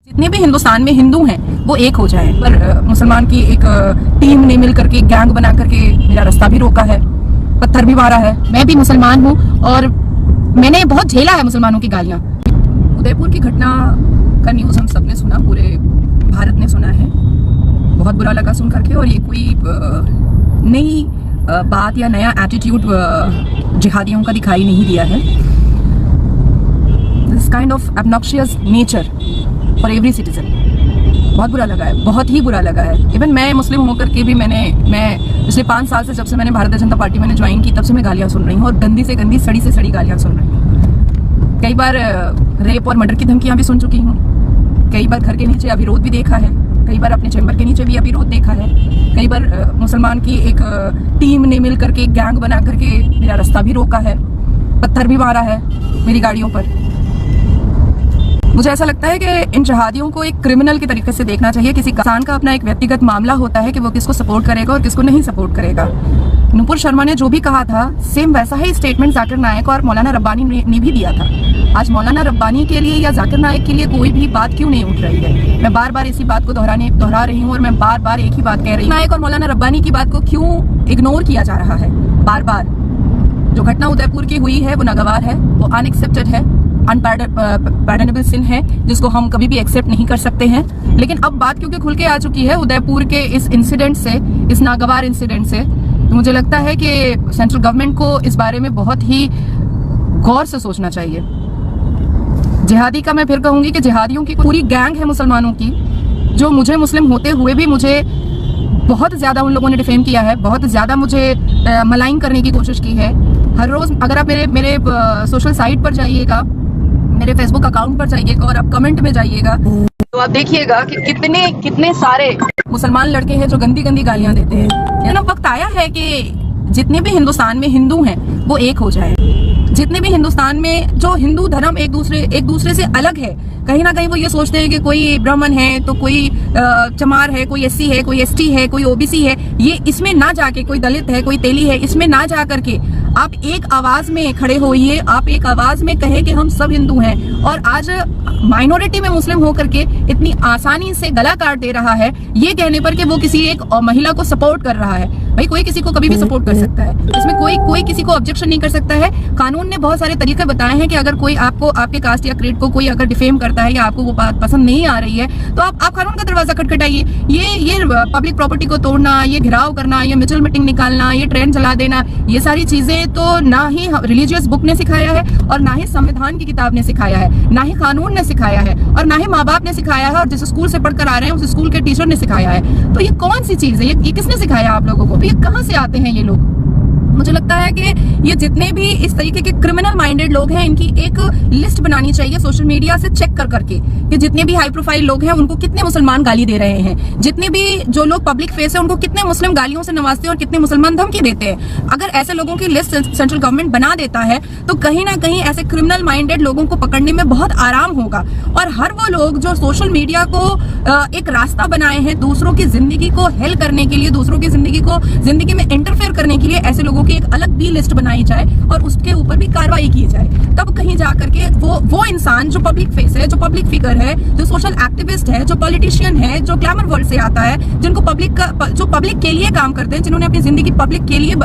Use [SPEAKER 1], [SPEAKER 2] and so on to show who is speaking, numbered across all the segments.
[SPEAKER 1] जितने भी हिंदुस्तान में हिंदू हैं वो एक हो जाएं। पर मुसलमान की एक टीम ने मिल करके गैंग बना करके मेरा रास्ता भी रोका है, पत्थर भी मारा है। मैं भी मुसलमान हूँ और मैंने बहुत झेला है मुसलमानों की गालियाँ। उदयपुर की घटना का न्यूज़ हम सबने सुना, पूरे भारत ने सुना है। बहुत बुरा लगा सुन करके, और ये कोई नई बात या नया एटीट्यूड जिहादियों का दिखाई नहीं दिया है। This kind of obnoxious nature for every citizen. बहुत बुरा लगा है, बहुत ही बुरा लगा है। इवन मैं मुस्लिम होकर के भी मैं पिछले 5 साल से, जब से मैंने भारतीय जनता पार्टी मैंने ज्वाइन की, तब से मैं गालियाँ सुन रही हूँ, और गंदी से गंदी, सड़ी से सड़ी गालियाँ सुन रही हूँ। कई बार रेप और मर्डर की धमकियाँ भी सुन चुकी हूँ। कई बार घर के नीचे अविरोध भी देखा है, कई बार अपने चैम्बर के नीचे भी अविरोध देखा है। कई बार मुसलमान की एक टीम ने मिल करके गैंग बना करके मेरा रास्ता भी रोका है, पत्थर भी मारा है मेरी गाड़ियों पर। मुझे ऐसा लगता है कि इन जिहादियों को एक क्रिमिनल के तरीके से देखना चाहिए। किसी किसान का अपना एक व्यक्तिगत मामला होता है कि वो किसको सपोर्ट करेगा और किसको नहीं सपोर्ट करेगा। नुपुर शर्मा ने जो भी कहा था, सेम वैसा ही स्टेटमेंट जाकिर नायक और मौलाना रब्बानी ने भी दिया था। आज मौलाना रब्बानी के लिए या जाकिर नायक के लिए कोई भी बात क्यों नहीं उठ रही है? मैं बार बार इसी बात को दोहरा रही हूँ, और मैं बार बार एक ही बात कह रही हूँ। नायक और मौलाना रब्बानी की बात को क्यों इग्नोर किया जा रहा है बार बार? जो घटना उदयपुर की हुई है वो नागवार है, वो अनएक्सेप्टेड है, अनपैर्डनेबल सिन है, जिसको हम कभी भी एक्सेप्ट नहीं कर सकते हैं। लेकिन अब बात क्योंकि खुल के आ चुकी है उदयपुर के इस इंसिडेंट से, इस नागवार इंसिडेंट से, तो मुझे लगता है कि सेंट्रल गवर्नमेंट को इस बारे में बहुत ही गौर से सोचना चाहिए। जिहादी का मैं फिर कहूंगी कि जिहादियों की पूरी गैंग है मुसलमानों की, जो मुझे मुस्लिम होते हुए भी मुझे बहुत ज्यादा उन लोगों ने डिफेम किया है, बहुत ज्यादा मुझे मलाइन करने की कोशिश की है। हर रोज अगर आप मेरे सोशल साइट पर जाइएगा, मेरे फेसबुक अकाउंट पर जाइएगा और आप कमेंट में जाइएगा, तो आप देखिएगा कि कितने सारे मुसलमान लड़के हैं जो गंदी गंदी गालियां देते हैं। ये ना वक्त आया है कि जितने भी हिंदुस्तान में हिंदू हैं वो एक हो जाए। जितने भी हिंदुस्तान में जो हिंदू धर्म एक दूसरे से अलग है, कहीं ना कहीं वो ये सोचते हैं कि कोई ब्राह्मण है तो कोई चमार है, कोई एससी है, कोई एसटी है, कोई ओबीसी है, ये इसमें ना जाके, कोई दलित है, कोई तेली है, इसमें ना जा करके आप एक आवाज में खड़े होइए, आप एक आवाज में कहे कि हम सब हिंदू हैं। और आज माइनॉरिटी में मुस्लिम होकर के इतनी आसानी से गला काट दे रहा है ये कहने पर कि वो किसी एक महिला को सपोर्ट कर रहा है। भाई कोई किसी को कभी भी सपोर्ट कर सकता है, इसमें कोई किसी को ऑब्जेक्शन नहीं कर सकता है। कानून ने बहुत सारे तरीके बताए हैं कि अगर कोई आपको, आपके कास्ट या क्रीड को कोई अगर डिफेम करता है या आपको वो बात पसंद नहीं आ रही है, तो आप कानून का दरवाजा खटखटाइए। ये पब्लिक प्रॉपर्टी को तोड़ना, ये घिराव करना, ये मिचल मीटिंग निकालना, ये ट्रेन चला देना, ये सारी चीजें तो ना ही रिलीजियस बुक ने सिखाया है, और ना ही संविधान की किताब ने सिखाया है, ना ही कानून ने सिखाया है, और ना ही माँ बाप ने सिखाया है, और जिस स्कूल से पढ़कर आ रहे हैं उस स्कूल के टीचर ने सिखाया है। तो ये कौन सी चीज है? ये किसने सिखाया आप लोगों को? तो ये कहाँ से आते हैं ये लोग? मुझे लगता है कि ये जितने भी इस तरीके के क्रिमिनल माइंडेड लोग हैं, इनकी एक लिस्ट बनानी चाहिए सोशल मीडिया से चेक कर करके कि जितने भी हाई प्रोफाइल लोग हैं उनको कितने मुसलमान गाली दे रहे हैं, जितने भी जो लोग पब्लिक फेस है उनको कितने मुस्लिम गालियों से नवाजते हैं और कितने मुसलमान धमकी देते हैं। अगर ऐसे लोगों की लिस्ट सेंट्रल गवर्नमेंट बना देता है तो कहीं ना कहीं ऐसे क्रिमिनल माइंडेड लोगों को पकड़ने में बहुत आराम होगा। और हर वो लोग जो सोशल मीडिया को एक रास्ता बनाए हैं दूसरों की जिंदगी को हेल करने के लिए, दूसरों की जिंदगी में इंटरफेयर करने के लिए, ऐसे लोगों की एक अलग भी लिस्ट बनाई जाए और उसके ऊपर भी कार्रवाई की जाए। तब कहीं जाकर के वो इंसान जो पब्लिक फेस है, जो पब्लिक फिगर है, जो सोशल एक्टिविस्ट है, जो पॉलिटिशियन है, जो ग्लैमर वर्ल्ड से आता है, जिनको जो पब्लिक के लिए काम करते हैं, जिन्होंने अपनी जिंदगी पब्लिक के लिए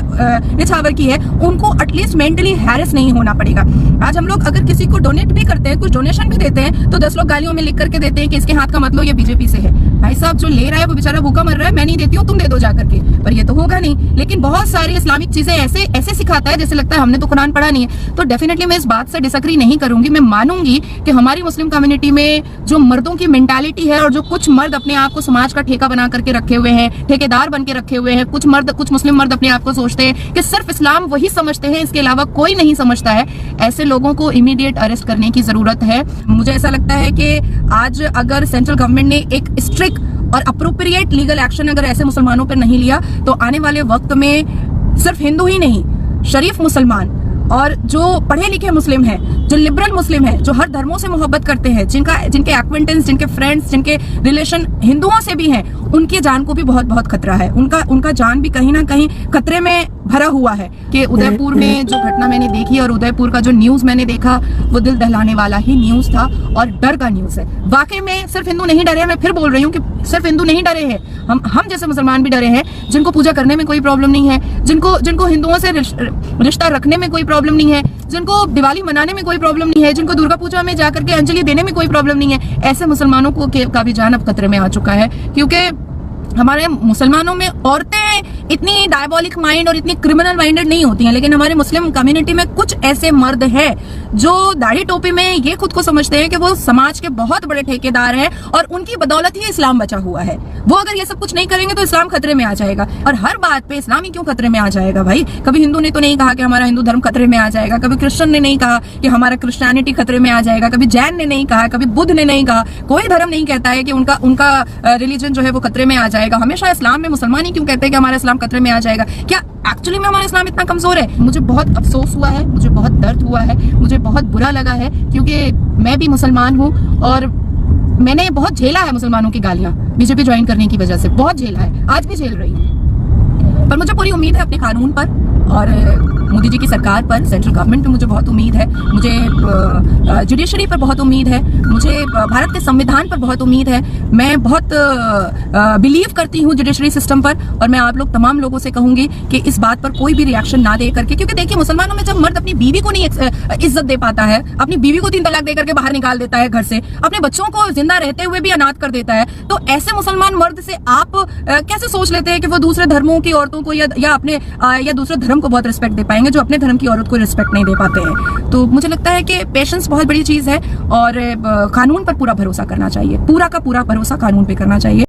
[SPEAKER 1] निछावर की है, उनको एटलीस्ट मेंटली हैरेस नहीं होना पड़ेगा। आज हम लोग अगर किसी को डोनेट भी करते हैं, कुछ डोनेशन भी देते हैं, तो 10 लोग गालियों में लिख करके देते हैं कि इसके हाथ का मतलब ये बीजेपी से है। भाई साहब, जो ले रहा है वो बेचारा भूखा मर रहा है, मैं नहीं देती हूँ, तुम दे दो जाकर के, पर ये तो होगा नहीं। लेकिन बहुत सारी इस्लामिक चीजें ऐसे सिखाता है जैसे लगता है हमने तो कुरान पढ़ा नहीं है। तो डेफिनेटली मैं इस बात से डिसएग्री नहीं करूंगी। मैं मानूंगी कि हमारी मुस्लिम कम्युनिटी में जो मर्दों की मेंटालिटी है, और जो कुछ मर्द अपने आप को समाज का ठेका बना करके रखे हुए हैं, ठेकेदार बन के रखे हुए हैं, कुछ मुस्लिम मर्द अपने आप को सोचते हैं कि सिर्फ इस्लाम वही समझते हैं, इसके अलावा कोई नहीं समझता है। ऐसे लोगों को इमीडिएट अरेस्ट करने की जरूरत है। मुझे ऐसा लगता है कि आज अगर सेंट्रल गवर्नमेंट ने एक स्ट्रिक्ट और अप्रोप्रिएट लीगल एक्शन अगर ऐसे मुसलमानों पर नहीं लिया, तो आने वाले वक्त में सिर्फ हिंदू ही नहीं, शरीफ मुसलमान और जो पढ़े लिखे मुस्लिम हैं जो लिबरल मुस्लिम है, जो हर धर्मों से मोहब्बत करते हैं, जिनके एक्वेंटेंस, जिनके फ्रेंड्स, जिनके रिलेशन हिंदुओं से भी हैं, उनकी जान को भी बहुत बहुत खतरा है। उनका जान भी कहीं ना कहीं खतरे में भरा हुआ है। कि उदयपुर में जो घटना मैंने देखी और उदयपुर का जो न्यूज मैंने देखा, वो दिल दहलाने वाला ही न्यूज था और डर का न्यूज है। वाकई में सिर्फ हिंदू नहीं डरे, मैं फिर बोल रही हूँ कि सिर्फ हिंदू नहीं डरे हैं, हम जैसे मुसलमान भी डरे हैं, जिनको पूजा करने में कोई प्रॉब्लम नहीं है, जिनको हिंदुओं से रिश्ता रखने में कोई प्रॉब्लम नहीं है, जिनको दिवाली मनाने में कोई प्रॉब्लम नहीं है, जिनको दुर्गा पूजा में जाकर के अंजलि देने में कोई प्रॉब्लम नहीं है, ऐसे मुसलमानों को का भी जान अब खतरे में आ चुका है। क्योंकि हमारे मुसलमानों में औरतें इतनी डायबॉलिक माइंड और इतनी क्रिमिनल माइंडेड नहीं होती हैं, लेकिन हमारे मुस्लिम कम्युनिटी में कुछ ऐसे मर्द हैं जो दाढ़ी टोपी में ये खुद को समझते हैं कि वो समाज के बहुत बड़े ठेकेदार हैं और उनकी बदौलत ही इस्लाम बचा हुआ है। वो अगर ये सब कुछ नहीं करेंगे तो इस्लाम खतरे में आ जाएगा। और हर बात पे इस्लाम ही क्यों खतरे में आ जाएगा भाई? कभी हिंदू ने तो नहीं कहा कि हमारा हिंदू धर्म खतरे में आ जाएगा, कभी क्रिश्चियन ने नहीं कहा कि हमारा क्रिश्चियनिटी खतरे में आ जाएगा, कभी जैन ने नहीं कहा, कभी बुद्ध ने नहीं कहा। कोई धर्म नहीं कहता है कि उनका रिलीजन जो है वो खतरे में आ जाएगा। हमेशा इस्लाम में मुसलमान ही क्यों कहते हैं कि हमारा इस्लाम खतरे में आ जाएगा? क्या एक्चुअली में हमारा इस्लाम इतना कमजोर है? मुझे बहुत अफसोस हुआ है, मुझे बहुत दर्द हुआ है, मुझे बहुत बुरा लगा है, क्योंकि मैं भी मुसलमान हूँ और मैंने बहुत झेला है मुसलमानों की गालियां बीजेपी ज्वाइन करने की वजह से, बहुत झेला है, आज भी झेल रही हूँ। पर मुझे पूरी उम्मीद है अपने कानून पर और मोदी जी की सरकार पर, सेंट्रल गवर्नमेंट पे मुझे बहुत उम्मीद है, मुझे जुडिशरी पर बहुत उम्मीद है, मुझे भारत के संविधान पर बहुत उम्मीद है। मैं बहुत बिलीव करती हूँ जुडिशरी सिस्टम पर और मैं आप लोग तमाम लोगों से कहूंगी कि इस बात पर कोई भी रिएक्शन ना दे करके, क्योंकि देखिए मुसलमानों में जब मर्द अपनी बीवी को नहीं इज्जत दे पाता है, अपनी बीवी को 3 तलाक दे करके बाहर निकाल देता है घर से, अपने बच्चों को जिंदा रहते हुए भी अनाथ कर देता है, तो ऐसे मुसलमान मर्द से आप कैसे सोच लेते हैं कि वो दूसरे धर्मों की औरतों को या दूसरे धर्म को बहुत रिस्पेक्ट दे पाएंगे जो अपने धर्म की औरत को रिस्पेक्ट नहीं दे पाते हैं? तो मुझे लगता है कि पेशेंस बहुत बड़ी चीज है और कानून पर पूरा भरोसा करना चाहिए, पूरा का पूरा भरोसा कानून पे करना चाहिए।